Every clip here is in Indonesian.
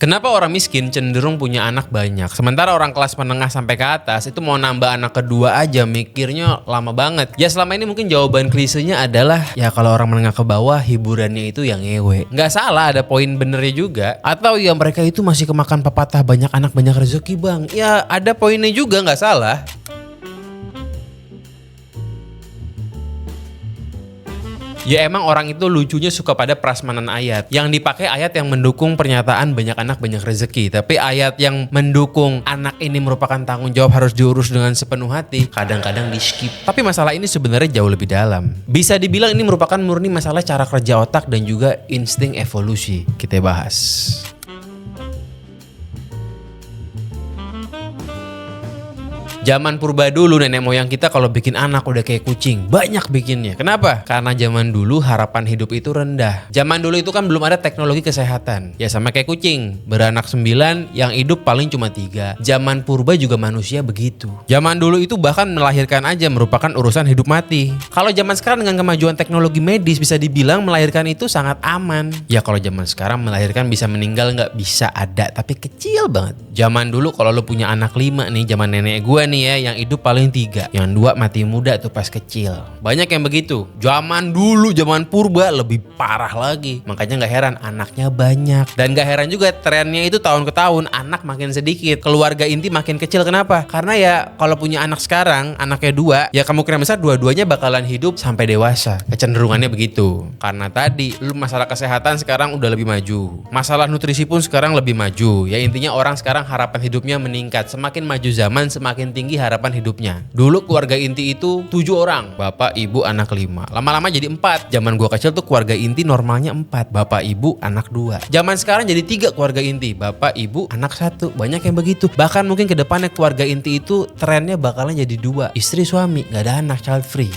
Kenapa orang miskin cenderung punya anak banyak? Sementara orang kelas menengah sampai ke atas itu mau nambah anak kedua aja mikirnya lama banget. Ya selama ini mungkin jawaban klisenya adalah ya kalau orang menengah ke bawah hiburannya itu yang ngewe. Nggak salah, ada poin benernya juga. Atau ya mereka itu masih kemakan pepatah banyak anak banyak rezeki bang. Ya ada poinnya juga, nggak salah. Ya emang orang itu lucunya suka pada prasmanan ayat. Yang dipakai ayat yang mendukung pernyataan banyak anak banyak rezeki. Tapi ayat yang mendukung anak ini merupakan tanggung jawab harus diurus dengan sepenuh hati, kadang-kadang di skip. Tapi masalah ini sebenarnya jauh lebih dalam. Bisa dibilang ini merupakan murni masalah cara kerja otak dan juga insting evolusi. Kita bahas. Zaman purba dulu nenek moyang kita kalau bikin anak udah kayak kucing, banyak bikinnya. Kenapa? Karena zaman dulu harapan hidup itu rendah. Zaman dulu itu kan belum ada teknologi kesehatan. Ya sama kayak kucing, beranak 9, yang hidup paling cuma 3. Zaman purba juga manusia begitu. Zaman dulu itu bahkan melahirkan aja merupakan urusan hidup mati. Kalau zaman sekarang dengan kemajuan teknologi medis bisa dibilang melahirkan itu sangat aman. Ya kalau zaman sekarang melahirkan bisa meninggal nggak bisa ada, tapi kecil banget. Zaman dulu kalau lu punya anak 5 nih, zaman nenek gue nih ya, yang hidup paling 3, yang 2 mati muda tuh pas kecil. Banyak yang begitu. Zaman dulu, zaman purba lebih parah lagi. Makanya gak heran anaknya banyak. Dan gak heran juga trennya itu tahun ke tahun anak makin sedikit, keluarga inti makin kecil. Kenapa? Karena ya kalau punya anak sekarang, anaknya 2, ya kemungkinan besar dua-duanya bakalan hidup sampai dewasa. Kecenderungannya begitu. Karena tadi lu masalah kesehatan sekarang udah lebih maju. Masalah nutrisi pun sekarang lebih maju. Ya intinya orang sekarang harapan hidupnya meningkat. Semakin maju zaman semakin tinggi harapan hidupnya. Dulu keluarga inti itu 7 orang, bapak, ibu, anak 5. Lama-lama jadi 4. Zaman gua kecil tuh keluarga inti normalnya 4, bapak, ibu, anak 2. Zaman sekarang jadi 3 keluarga inti, bapak, ibu, anak 1. Banyak yang begitu. Bahkan mungkin ke depannya keluarga inti itu trennya bakalan jadi 2, istri suami, gak ada anak, child free.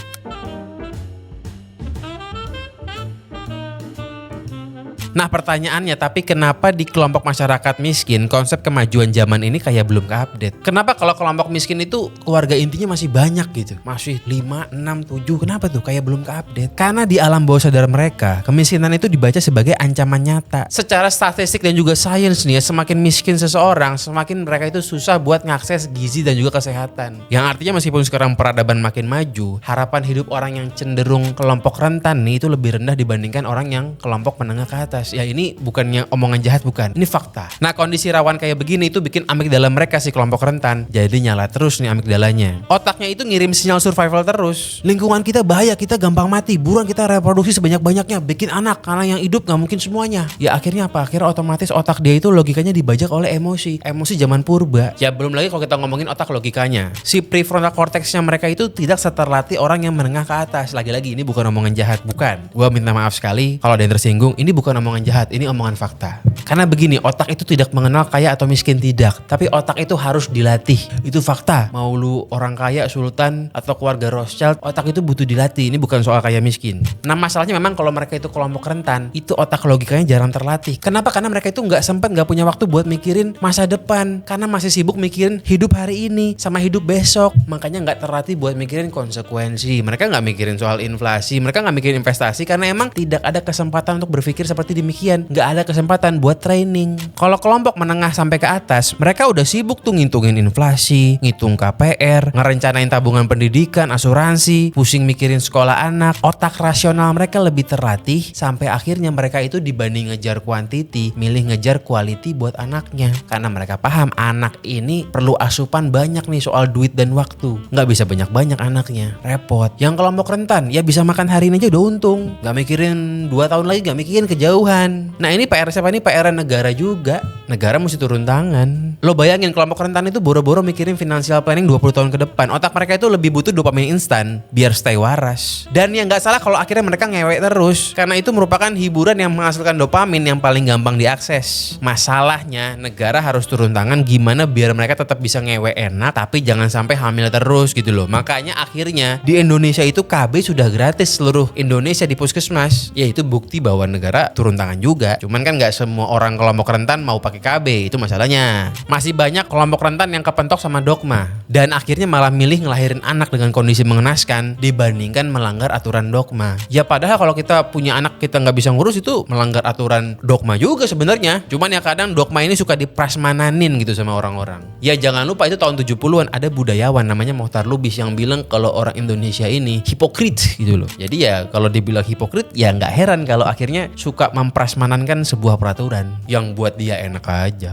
Nah pertanyaannya, tapi kenapa di kelompok masyarakat miskin konsep kemajuan zaman ini kayak belum ke-update? Kenapa kalau kelompok miskin itu keluarga intinya masih banyak gitu? Masih 5, 6, 7, kenapa tuh kayak belum ke-update? Karena di alam bawah sadar mereka, kemiskinan itu dibaca sebagai ancaman nyata. Secara statistik dan juga sains nih ya, semakin miskin seseorang, semakin mereka itu susah buat ngakses gizi dan juga kesehatan. Yang artinya meskipun sekarang peradaban makin maju, harapan hidup orang yang cenderung kelompok rentan nih itu lebih rendah dibandingkan orang yang kelompok menengah ke atas. Ya ini bukannya omongan jahat, bukan, ini fakta. Nah kondisi rawan kayak begini itu bikin amigdala mereka si kelompok rentan jadi nyala terus nih amigdalanya. Otaknya itu ngirim sinyal survival terus. Lingkungan kita bahaya, kita gampang mati, buruan kita reproduksi sebanyak-banyaknya, bikin anak, karena yang hidup gak mungkin semuanya. Ya akhirnya apa? Akhirnya otomatis otak dia itu logikanya dibajak oleh emosi zaman purba. Ya belum lagi kalau kita ngomongin otak logikanya, si prefrontal cortexnya mereka itu tidak seterlatih orang yang menengah ke atas. Lagi-lagi ini bukan omongan jahat, bukan. Gua minta maaf sekali kalau ada yang tersinggung, ini bukan omongan jahat, ini omongan fakta. Karena begini, otak itu tidak mengenal kaya atau miskin, tidak. Tapi otak itu harus dilatih. Itu fakta. Mau lu orang kaya, sultan, atau keluarga Rothschild, otak itu butuh dilatih. Ini bukan soal kaya miskin. Nah masalahnya memang kalau mereka itu kelompok rentan, itu otak logikanya jarang terlatih. Kenapa? Karena mereka itu gak sempat, gak punya waktu buat mikirin masa depan. Karena masih sibuk mikirin hidup hari ini sama hidup besok. Makanya gak terlatih buat mikirin konsekuensi. Mereka gak mikirin soal inflasi, mereka gak mikirin investasi, karena emang tidak ada kesempatan untuk berpikir seperti demikian. Gak ada kesempatan buat training. Kalau kelompok menengah sampai ke atas, mereka udah sibuk tuh ngitungin inflasi, ngitung KPR, ngerencanain tabungan pendidikan, asuransi, pusing mikirin sekolah anak. Otak rasional mereka lebih terlatih sampai akhirnya mereka itu dibanding ngejar quantity, milih ngejar quality buat anaknya. Karena mereka paham anak ini perlu asupan banyak nih soal duit dan waktu. Gak bisa banyak-banyak anaknya, repot. Yang kelompok rentan, ya bisa makan hari ini aja udah untung. Gak mikirin 2 tahun lagi, gak mikirin kejauhan. Nah ini PR siapa? Ini PR negara juga. Negara mesti turun tangan. Lo bayangin kelompok rentan itu boro-boro mikirin financial planning 20 tahun ke depan. Otak mereka itu lebih butuh dopamin instan biar stay waras. Dan yang gak salah kalau akhirnya mereka ngewek terus, karena itu merupakan hiburan yang menghasilkan dopamin yang paling gampang diakses. Masalahnya negara harus turun tangan gimana biar mereka tetap bisa ngewek enak tapi jangan sampai hamil terus gitu loh. Makanya akhirnya di Indonesia itu KB sudah gratis seluruh Indonesia di puskesmas. Ya itu bukti bahwa negara turun tangan juga. Cuman kan gak semua orang kelompok rentan mau pakai pakai KB, itu masalahnya. Masih banyak kelompok rentan yang kepentok sama dogma dan akhirnya malah milih ngelahirin anak dengan kondisi mengenaskan dibandingkan melanggar aturan dogma. Ya padahal kalau kita punya anak kita nggak bisa ngurus itu melanggar aturan dogma juga sebenarnya. Cuman ya kadang dogma ini suka diprasmananin gitu sama orang-orang. Ya jangan lupa itu tahun 70-an ada budayawan namanya Mohtar Lubis yang bilang kalau orang Indonesia ini hipokrit gitu loh. Jadi ya kalau dibilang hipokrit ya nggak heran kalau akhirnya suka memprasmanankan sebuah peraturan yang buat dia enak aja.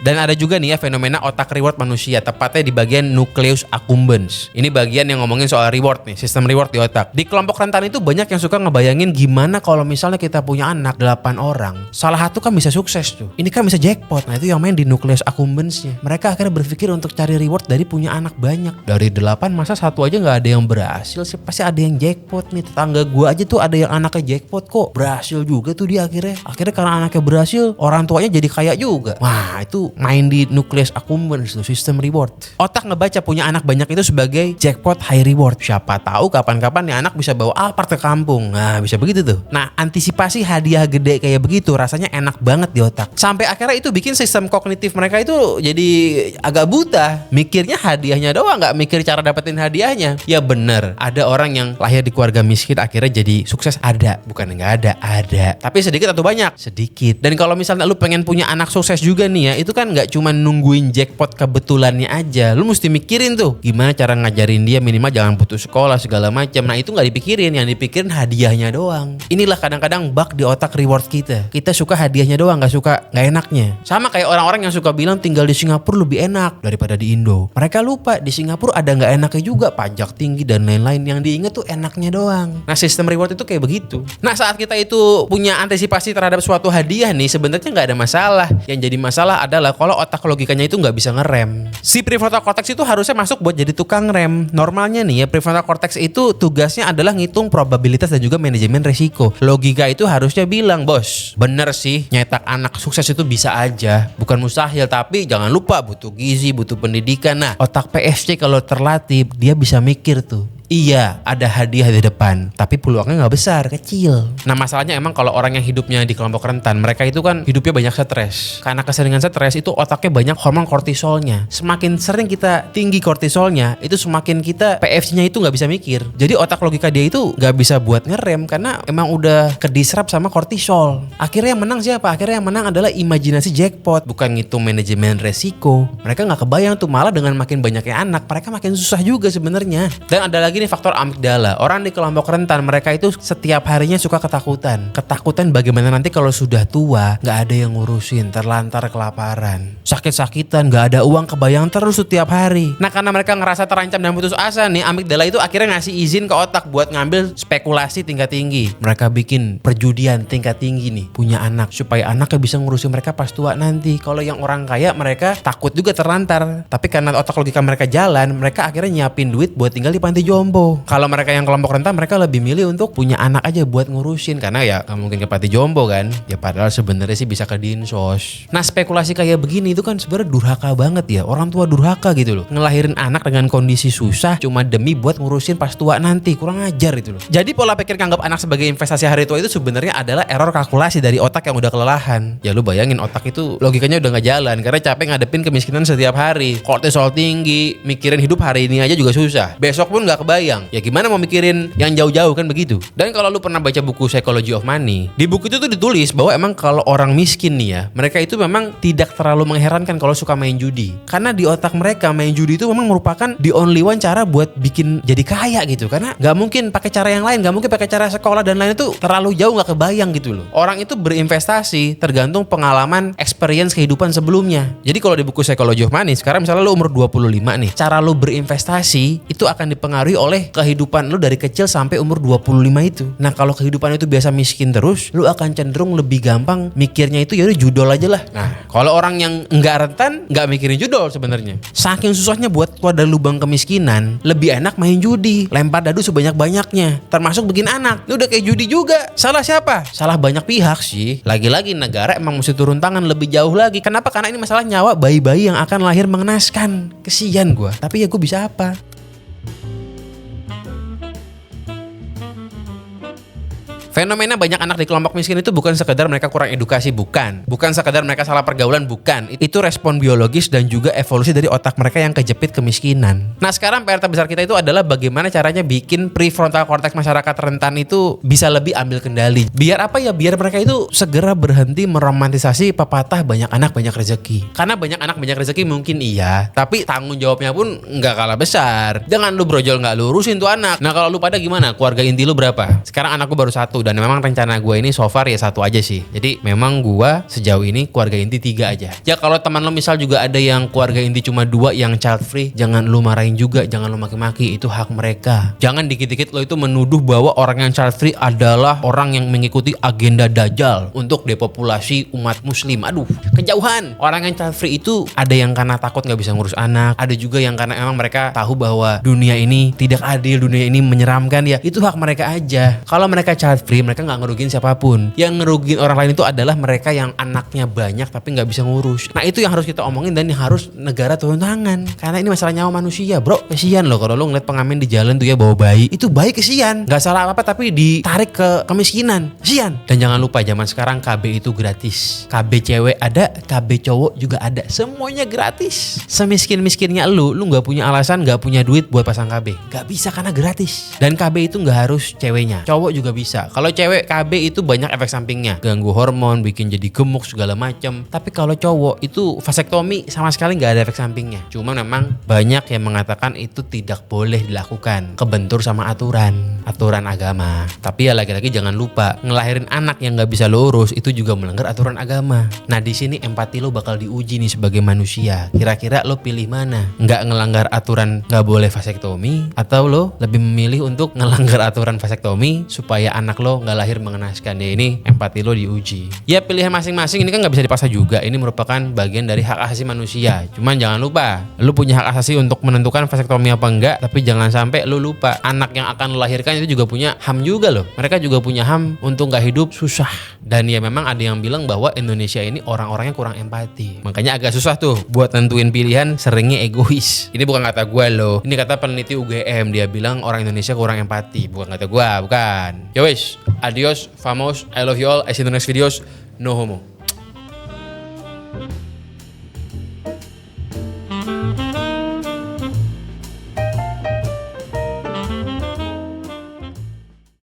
Dan ada juga nih ya fenomena otak reward manusia, tepatnya di bagian nucleus accumbens. Ini bagian yang ngomongin soal reward nih, sistem reward di otak. Di kelompok rentan itu banyak yang suka ngebayangin gimana kalau misalnya kita punya anak 8 orang. Salah satu kan bisa sukses tuh. Ini kan bisa jackpot. Nah itu yang main di nucleus accumbensnya. Mereka akhirnya berpikir untuk cari reward dari punya anak banyak. Dari 8 masa satu aja nggak ada yang berhasil sih. Pasti ada yang jackpot nih. Tetangga gua aja tuh ada yang anaknya jackpot kok. Berhasil juga tuh dia akhirnya. Akhirnya karena anaknya berhasil, orang tuanya jadi kaya juga. Wah itu main di nucleus accumbens tuh, sistem reward. Otak ngebaca punya anak banyak itu sebagai jackpot high reward. Siapa tahu kapan-kapan nih anak bisa bawa Alphard ke kampung. Nah bisa begitu tuh. Nah antisipasi hadiah gede kayak begitu rasanya enak banget di otak. Sampai akhirnya itu bikin sistem kognitif mereka itu jadi agak buta. Mikirnya hadiahnya doang, gak mikir cara dapetin hadiahnya. Ya bener, ada orang yang lahir di keluarga miskin akhirnya jadi sukses, ada. Bukan gak ada. Tapi sedikit atau banyak? Sedikit. Dan kalau misalnya lu pengen punya anak sukses juga nih ya, itu kan gak cuma nungguin jackpot kebetulannya aja. Lu mesti mikirin tuh gimana cara ngajarin dia minimal jangan putus sekolah segala macam. Nah itu nggak dipikirin, yang dipikirin hadiahnya doang. Inilah kadang-kadang bug di otak reward kita. Kita suka hadiahnya doang, nggak enaknya. Sama kayak orang-orang yang suka bilang tinggal di Singapura lebih enak daripada di Indo. Mereka lupa di Singapura ada nggak enaknya juga, pajak tinggi dan lain-lain. Yang diinget tuh enaknya doang. Nah sistem reward itu kayak begitu. Nah saat kita itu punya antisipasi terhadap suatu hadiah nih, sebenarnya nggak ada masalah. Yang jadi masalah adalah kalau otak logikanya itu nggak bisa ngerem. Si prefrontal cortex itu harusnya masuk buat jadi tukang rem. Normalnya nih ya prefrontal cortex itu tugasnya adalah ngitung probabilitas dan juga manajemen resiko. Logika itu harusnya bilang, bos, bener sih nyetak anak sukses itu bisa aja, bukan mustahil, tapi jangan lupa butuh gizi, butuh pendidikan. Nah otak PFC kalau terlatih dia bisa mikir tuh, iya ada hadiah di depan, tapi peluangnya nggak besar, kecil. Nah masalahnya emang kalau orang yang hidupnya di kelompok rentan, mereka itu kan hidupnya banyak stres. Karena keseringan stres itu otaknya banyak hormon kortisolnya. Semakin sering kita tinggi kortisolnya, itu semakin kita PFC-nya itu nggak bisa mikir. Jadi otak logika dia itu nggak bisa buat ngerem karena emang udah kedisrap sama kortisol. Akhirnya yang menang siapa? Akhirnya yang menang adalah imajinasi jackpot, bukan ngitung manajemen resiko. Mereka nggak kebayang tuh, malah dengan makin banyaknya anak, mereka makin susah juga sebenarnya. Dan ada lagi nih faktor amigdala. Orang di kelompok rentan mereka itu setiap harinya suka ketakutan. Ketakutan bagaimana nanti kalau sudah tua nggak ada yang ngurusin, terlantar kelaparan, sakit-sakitan, nggak ada uang, kebayang terus setiap hari. Nah karena mereka ngerasa terancam dan putus asa nih, amigdala itu akhirnya ngasih izin ke otak buat ngambil spekulasi tingkat tinggi. Mereka bikin perjudian tingkat tinggi nih, punya anak supaya anaknya bisa ngurusin mereka pas tua nanti. Kalau yang orang kaya mereka takut juga terlantar, tapi karena otak logika mereka jalan, mereka akhirnya nyiapin duit buat tinggal di panti jombo. Kalau mereka yang kelompok rentan, mereka lebih milih untuk punya anak aja buat ngurusin, karena ya gak mungkin ke panti jombo kan. Ya padahal sebenarnya sih bisa ke dinsos. Nah spekulasi kayak begini itu kan sebenarnya durhaka banget ya. Orang tua durhaka gitu loh, ngelahirin anak dengan kondisi susah cuma demi buat ngurusin pas tua nanti. Kurang ajar itu loh. Jadi pola pikir nganggap anak sebagai investasi hari tua itu sebenarnya adalah error kalkulasi dari otak yang udah kelelahan. Ya lu bayangin otak itu logikanya udah gak jalan karena capek ngadepin kemiskinan setiap hari, kortisol tinggi, mikirin hidup hari ini aja juga susah, besok pun gak kebayang. Ya gimana mau mikirin yang jauh-jauh kan begitu. Dan kalau lu pernah baca buku Psychology of Money, di buku itu tuh ditulis bahwa emang kalau orang miskin nih ya, mereka itu memang tidak terlalu mengherankan kalau suka main judi. Karena di otak mereka main judi itu memang merupakan the only one cara buat bikin jadi kaya gitu. Karena gak mungkin pakai cara yang lain, gak mungkin pakai cara sekolah dan lain itu terlalu jauh, gak kebayang gitu loh. Orang itu berinvestasi tergantung pengalaman, experience kehidupan sebelumnya. Jadi kalau di buku Psychology of Money, sekarang misalnya lu umur 25 nih, cara lu berinvestasi itu akan dipengaruhi oleh kehidupan lu dari kecil sampai umur 25 itu. Nah kalau kehidupan itu biasa miskin terus, lu akan cenderung lebih gampang mikirnya itu yaudah judol aja lah. Nah kalau orang yang nggak rentan nggak mikirin judol sebenarnya. Saking susahnya buat keluar dari lubang kemiskinan, lebih enak main judi, lempar dadu sebanyak-banyaknya, termasuk bikin anak. Ini udah kayak judi juga. Salah siapa? Salah banyak pihak sih. Lagi-lagi negara emang mesti turun tangan lebih jauh lagi. Kenapa? Karena ini masalah nyawa bayi-bayi yang akan lahir mengenaskan. Kesian gue. Tapi ya gue bisa apa? Fenomena banyak anak di kelompok miskin itu bukan sekedar mereka kurang edukasi, bukan sekedar mereka salah pergaulan, bukan. Itu respon biologis dan juga evolusi dari otak mereka yang kejepit kemiskinan. Nah sekarang PR terbesar kita itu adalah bagaimana caranya bikin prefrontal cortex masyarakat rentan itu bisa lebih ambil kendali. Biar apa ya? Biar mereka itu segera berhenti meromantisasi pepatah banyak anak banyak rezeki. Karena banyak anak banyak rezeki mungkin iya, tapi tanggung jawabnya pun nggak kalah besar. Jangan lu brojol nggak lu urusin tuh anak. Nah kalau lu pada gimana? Keluarga inti lu berapa? Sekarang anakku baru 1 dan memang rencana gue ini so far ya 1 aja sih. Jadi memang gue sejauh ini keluarga inti 3 aja. Ya kalau teman lo misal juga ada yang keluarga inti cuma 2 yang child free, jangan lu marahin juga, jangan lu maki-maki, itu hak mereka. Jangan dikit-dikit lo itu menuduh bahwa orang yang child free adalah orang yang mengikuti agenda Dajjal untuk depopulasi umat muslim. Aduh, kejauhan. Orang yang child free itu ada yang karena takut nggak bisa ngurus anak, ada juga yang karena emang mereka tahu bahwa dunia ini tidak adil, dunia ini menyeramkan, ya itu hak mereka aja. Kalau mereka child free, mereka nggak ngerugiin siapapun. Yang ngerugiin orang lain itu adalah mereka yang anaknya banyak tapi nggak bisa ngurus. Nah itu yang harus kita omongin dan yang harus negara turun tangan. Karena ini masalah nyawa manusia, bro. Kesian loh kalau lo ngeliat pengamen di jalan tuh ya bawa bayi. Itu bayi kesian. Nggak salah apa-apa tapi ditarik ke kemiskinan. Kesian. Dan jangan lupa zaman sekarang KB itu gratis. KB cewek ada, KB cowok juga ada. Semuanya gratis. Semiskin-miskinnya lu nggak punya alasan, nggak punya duit buat pasang KB. Nggak bisa karena gratis. Dan KB itu nggak harus ceweknya. Cowok juga bisa. Kalau cewek KB itu banyak efek sampingnya. Ganggu hormon, bikin jadi gemuk segala macam. Tapi kalau cowok itu vasektomi sama sekali nggak ada efek sampingnya. Cuma memang banyak yang mengatakan itu tidak boleh dilakukan. Kebentur sama aturan agama. Tapi ya lagi-lagi jangan lupa ngelahirin anak yang nggak bisa lo urus itu juga melanggar aturan agama. Nah di sini empati lo bakal diuji nih sebagai manusia. Kira-kira lo pilih mana? Nggak ngelanggar aturan nggak boleh vasektomi, atau lo lebih memilih untuk ngelanggar aturan vasektomi supaya anak lo nggak lahir mengenaskan? Ya ini empati lo diuji. Ya pilihan masing-masing ini kan nggak bisa dipaksa juga. Ini merupakan bagian dari hak asasi manusia. Cuman jangan lupa, lo punya hak asasi untuk menentukan vasektomi apa enggak. Tapi jangan sampai lo lupa anak yang akan lo lahirkan itu juga punya HAM juga loh. Mereka juga punya HAM untuk nggak hidup susah. Dan ya memang ada yang bilang bahwa Indonesia ini orang-orangnya kurang empati. Makanya agak susah tuh buat nentuin pilihan, seringnya egois. Ini bukan kata gue loh. Ini kata peneliti UGM. Dia bilang orang Indonesia kurang empati. Bukan kata gue, bukan. Ya wes, adios, famos, I love you all. I see you in the next videos. No homo.